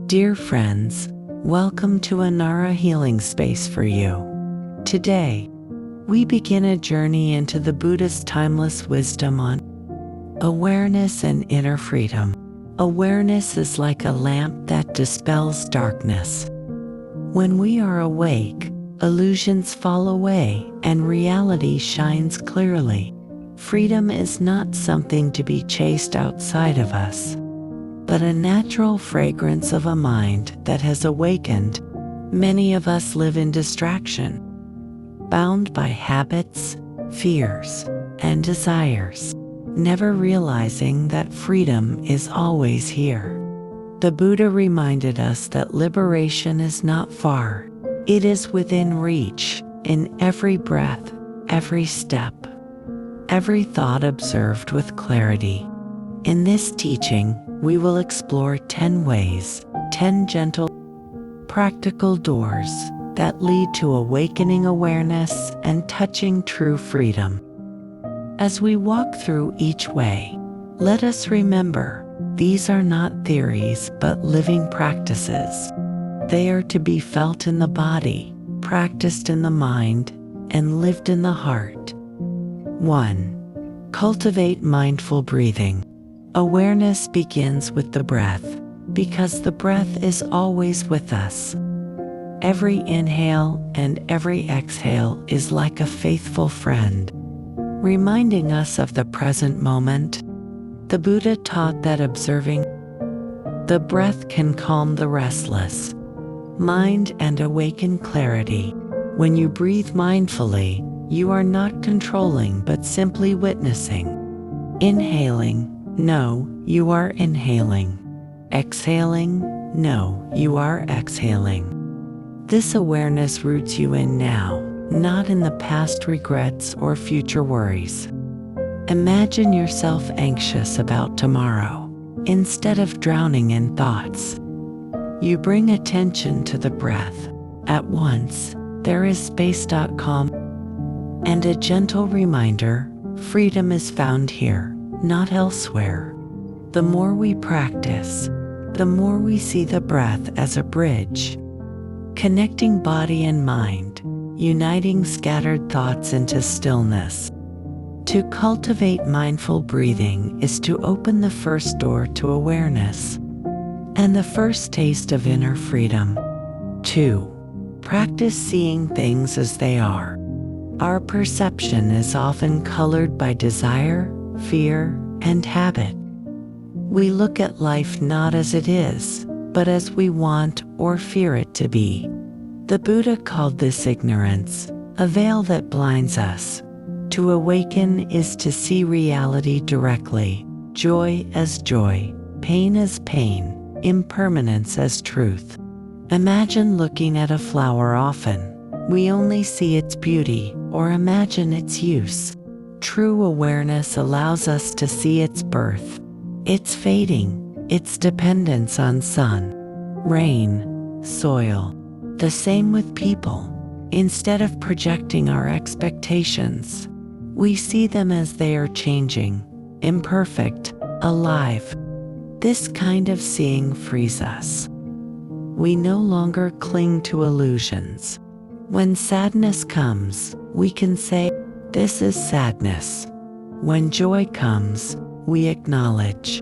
Dear friends, welcome to Anara Healing Space for you. Today, we begin a journey into the Buddhist timeless wisdom on awareness and inner freedom. Awareness is like a lamp that dispels darkness. When we are awake, illusions fall away and reality shines clearly. Freedom is not something to be chased outside of us, but a natural fragrance of a mind that has awakened. Many of us live in distraction, bound by habits, fears, and desires, never realizing that freedom is always here. The Buddha reminded us that liberation is not far. It is within reach, in every breath, every step, every thought observed with clarity. In this teaching, we will explore 10 ways, 10 gentle, practical doors that lead to awakening awareness and touching true freedom. As we walk through each way, let us remember, these are not theories but living practices. They are to be felt in the body, practiced in the mind, and lived in the heart. 1. Cultivate mindful breathing. Awareness begins with the breath, because the breath is always with us. Every inhale and every exhale is like a faithful friend, reminding us of the present moment. The Buddha taught that observing the breath can calm the restless mind and awaken clarity. When you breathe mindfully, you are not controlling but simply witnessing. Inhaling, no, you are inhaling. Exhaling, no, you are exhaling. This awareness roots you in now, not in the past regrets or future worries. Imagine yourself anxious about tomorrow. Instead of drowning in thoughts, you bring attention to the breath. At once, there is space.com and a gentle reminder, freedom is found here, not elsewhere. The more we practice, the more we see the breath as a bridge, connecting body and mind, uniting scattered thoughts into stillness. To cultivate mindful breathing is to open the first door to awareness and the first taste of inner freedom. 2. Practice seeing things as they are. Our perception is often colored by desire, fear, and habit. We look at life not as it is, but as we want or fear it to be. The Buddha called this ignorance, a veil that blinds us. To awaken is to see reality directly, joy as joy, pain as pain, impermanence as truth. Imagine looking at a flower often. We only see its beauty or imagine its use. True awareness allows us to see its birth, its fading, its dependence on sun, rain, soil. The same with people. Instead of projecting our expectations, we see them as they are changing, imperfect, alive. This kind of seeing frees us. We no longer cling to illusions. When sadness comes, we can say, "This is sadness." When joy comes, we acknowledge,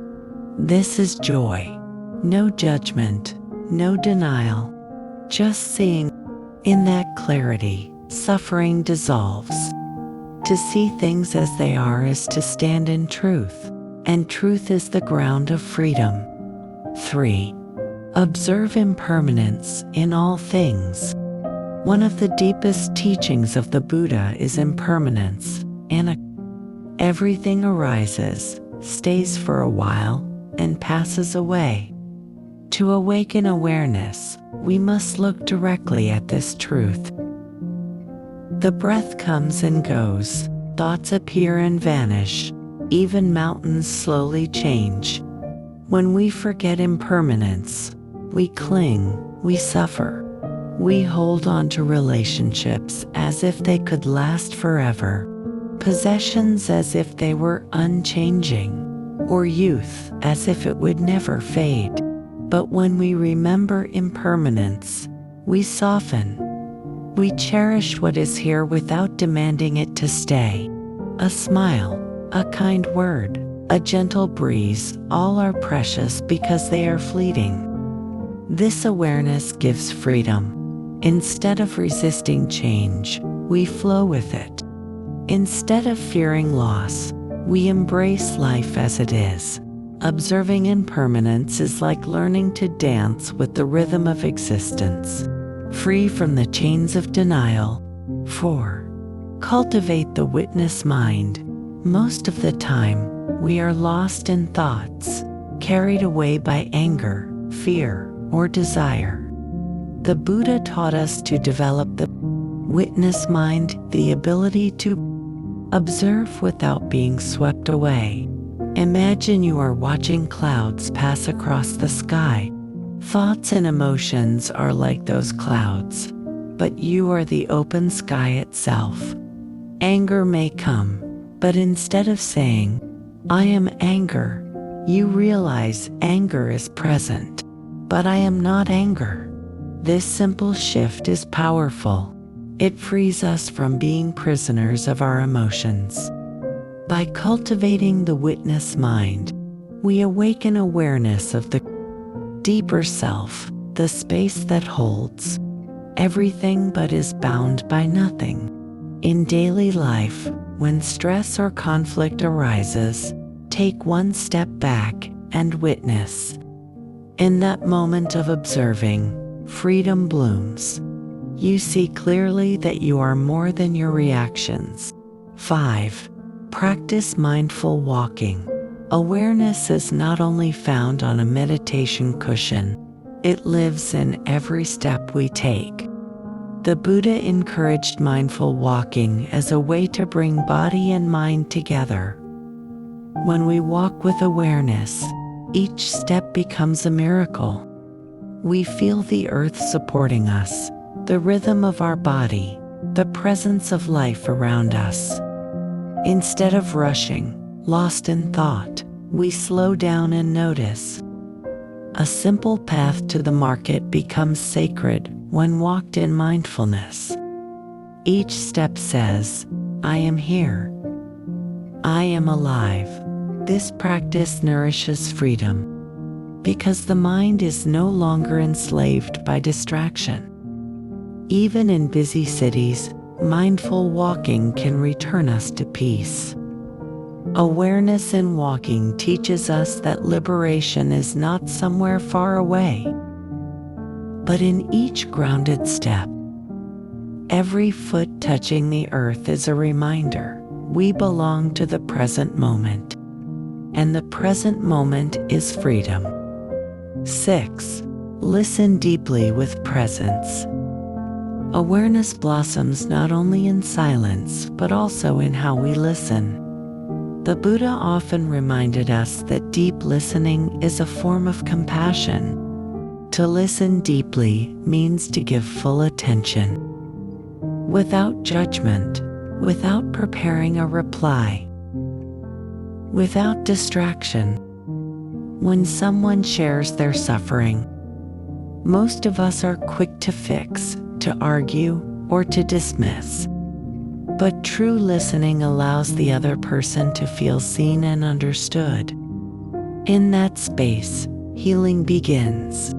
"This is joy." No judgment, no denial, just seeing. In that clarity, suffering dissolves. To see things as they are is to stand in truth, and truth is the ground of freedom. 3. Observe impermanence in all things. One of the deepest teachings of the Buddha is impermanence. Everything arises, stays for a while, and passes away. To awaken awareness, we must look directly at this truth. The breath comes and goes, thoughts appear and vanish, even mountains slowly change. When we forget impermanence, we cling, we suffer. We hold on to relationships as if they could last forever, possessions as if they were unchanging, or youth as if it would never fade. But when we remember impermanence, we soften. We cherish what is here without demanding it to stay. A smile, a kind word, a gentle breeze, all are precious because they are fleeting. This awareness gives freedom. Instead of resisting change, we flow with it. Instead of fearing loss, we embrace life as it is. Observing impermanence is like learning to dance with the rhythm of existence, free from the chains of denial. 4. Cultivate the witness mind. Most of the time, we are lost in thoughts, carried away by anger, fear, or desire. The Buddha taught us to develop the witness mind, the ability to observe without being swept away. Imagine you are watching clouds pass across the sky. Thoughts and emotions are like those clouds, but you are the open sky itself. Anger may come, but instead of saying, "I am anger," you realize anger is present, but I am not anger. This simple shift is powerful. It frees us from being prisoners of our emotions. By cultivating the witness mind, we awaken awareness of the deeper self, the space that holds everything but is bound by nothing. In daily life, when stress or conflict arises, take one step back and witness. In that moment of observing, freedom blooms. You see clearly that you are more than your reactions. 5. Practice mindful walking. Awareness is not only found on a meditation cushion, it lives in every step we take. The Buddha encouraged mindful walking as a way to bring body and mind together. When we walk with awareness, each step becomes a miracle. We feel the earth supporting us, the rhythm of our body, the presence of life around us. Instead of rushing, lost in thought, we slow down and notice. A simple path to the market becomes sacred when walked in mindfulness. Each step says, "I am here. I am alive." This practice nourishes freedom, because the mind is no longer enslaved by distraction. Even in busy cities, mindful walking can return us to peace. Awareness in walking teaches us that liberation is not somewhere far away, but in each grounded step. Every foot touching the earth is a reminder we belong to the present moment, and the present moment is freedom. 6. Listen deeply with presence. Awareness blossoms not only in silence, but also in how we listen. The Buddha often reminded us that deep listening is a form of compassion. To listen deeply means to give full attention, without judgment, without preparing a reply, without distraction. When someone shares their suffering, most of us are quick to fix, to argue, or to dismiss. But true listening allows the other person to feel seen and understood. In that space, healing begins.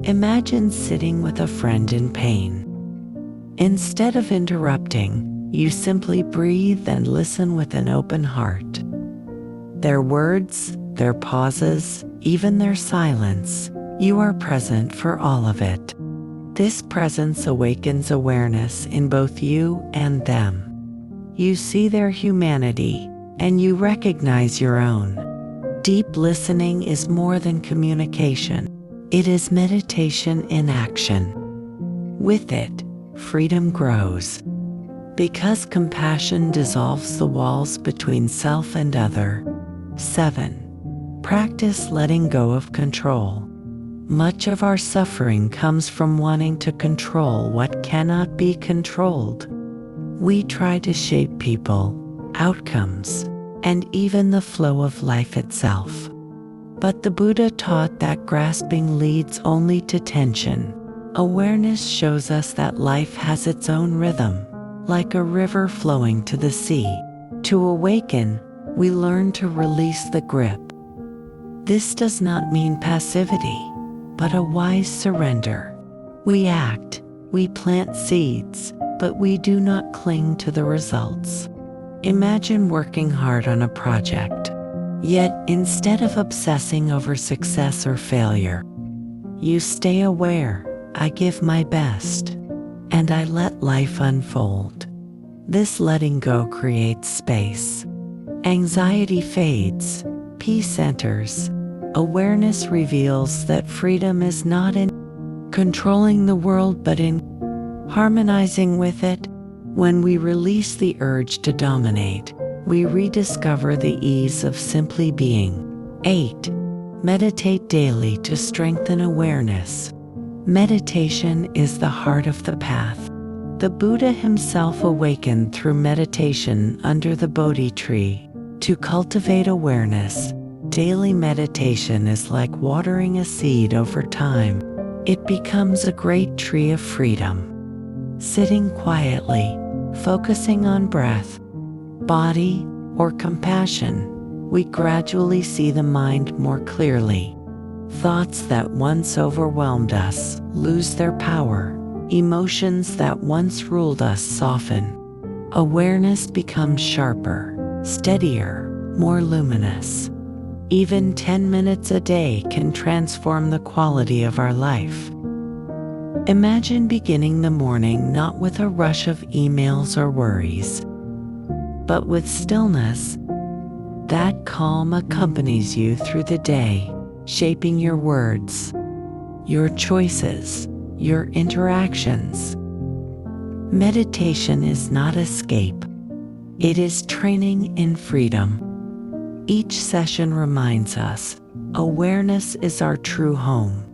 Imagine sitting with a friend in pain. Instead of interrupting, you simply breathe and listen with an open heart. Their words, their pauses, even their silence, you are present for all of it. This presence awakens awareness in both you and them. You see their humanity, and you recognize your own. Deep listening is more than communication. It is meditation in action. With it, freedom grows. Because compassion dissolves the walls between self and other. 7. Practice letting go of control. Much of our suffering comes from wanting to control what cannot be controlled. We try to shape people, outcomes, and even the flow of life itself. But the Buddha taught that grasping leads only to tension. Awareness shows us that life has its own rhythm, like a river flowing to the sea. To awaken, we learn to release the grip. This does not mean passivity, but a wise surrender. We act, we plant seeds, but we do not cling to the results. Imagine working hard on a project. Yet, instead of obsessing over success or failure, you stay aware. I give my best, and I let life unfold. This letting go creates space. Anxiety fades, peace enters. Awareness reveals that freedom is not in controlling the world but in harmonizing with it. When we release the urge to dominate, we rediscover the ease of simply being. 8. Meditate daily to strengthen awareness. Meditation is the heart of the path. The Buddha himself awakened through meditation under the Bodhi tree. To cultivate awareness, daily meditation is like watering a seed. Over time, it becomes a great tree of freedom. Sitting quietly, focusing on breath, body, or compassion, we gradually see the mind more clearly. Thoughts that once overwhelmed us lose their power. Emotions that once ruled us soften. Awareness becomes sharper, steadier, more luminous. Even 10 minutes a day can transform the quality of our life. Imagine beginning the morning not with a rush of emails or worries, but with stillness. That calm accompanies you through the day, shaping your words, your choices, your interactions. Meditation is not escape. It is training in freedom. Each session reminds us, awareness is our true home,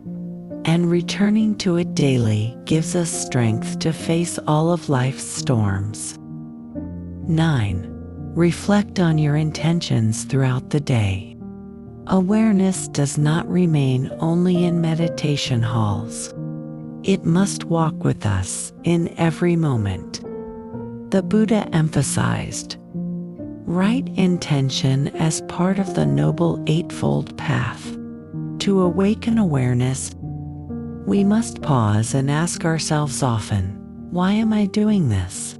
and returning to it daily gives us strength to face all of life's storms. 9. Reflect on your intentions throughout the day. Awareness does not remain only in meditation halls. It must walk with us in every moment. The Buddha emphasized right intention as part of the Noble Eightfold Path. To awaken awareness, we must pause and ask ourselves often, why am I doing this?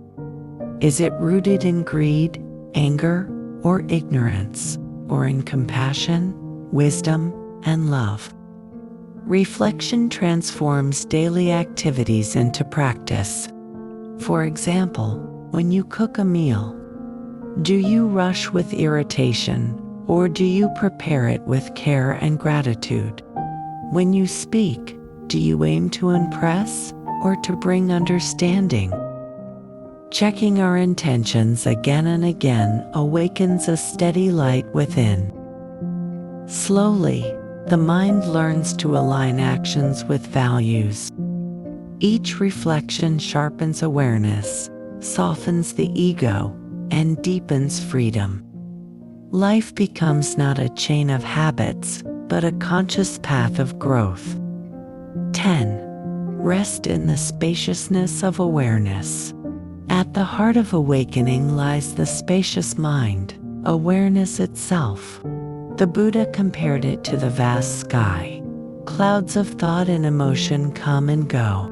Is it rooted in greed, anger, or ignorance, or in compassion, wisdom, and love? Reflection transforms daily activities into practice. For example, when you cook a meal, do you rush with irritation, or do you prepare it with care and gratitude? When you speak, do you aim to impress, or to bring understanding? Checking our intentions again and again awakens a steady light within. Slowly, the mind learns to align actions with values. Each reflection sharpens awareness, softens the ego, and deepens freedom. Life becomes not a chain of habits, but a conscious path of growth. 10. Rest in the spaciousness of awareness. At the heart of awakening lies the spacious mind, awareness itself. The Buddha compared it to the vast sky. Clouds of thought and emotion come and go,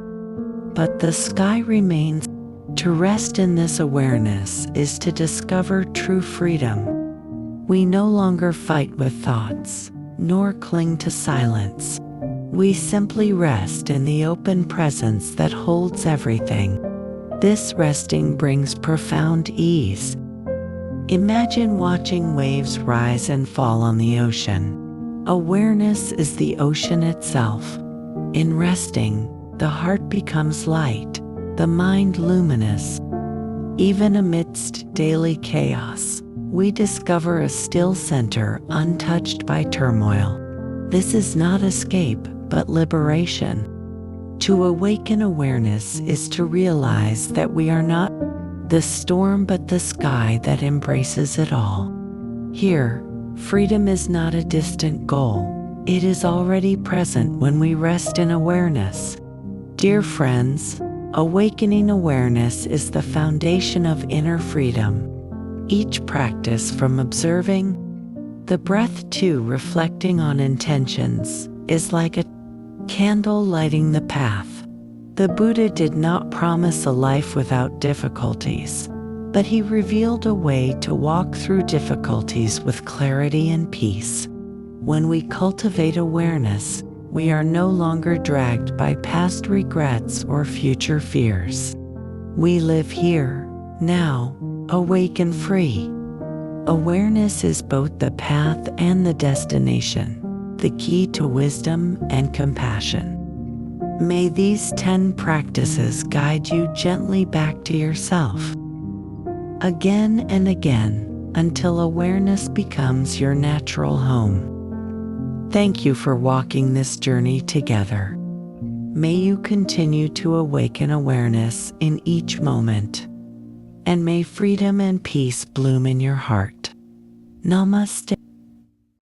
but the sky remains. To rest in this awareness is to discover true freedom. We no longer fight with thoughts, nor cling to silence. We simply rest in the open presence that holds everything. This resting brings profound ease. Imagine watching waves rise and fall on the ocean. Awareness is the ocean itself. In resting, the heart becomes light, the mind luminous. Even amidst daily chaos, we discover a still center untouched by turmoil. This is not escape, but liberation. To awaken awareness is to realize that we are not the storm but the sky that embraces it all. Here, Freedom is not a distant goal. It is already present when we rest in awareness. Dear friends, awakening awareness is the foundation of inner freedom. Each practice, from observing the breath to reflecting on intentions, is like a candle lighting the path. The Buddha did not promise a life without difficulties, but he revealed a way to walk through difficulties with clarity and peace. When we cultivate awareness, we are no longer dragged by past regrets or future fears. We live here, now, awake and free. Awareness is both the path and the destination, the key to wisdom and compassion. May these 10 practices guide you gently back to yourself, again and again, until awareness becomes your natural home. Thank you for walking this journey together. May you continue to awaken awareness in each moment, and may freedom and peace bloom in your heart. Namaste.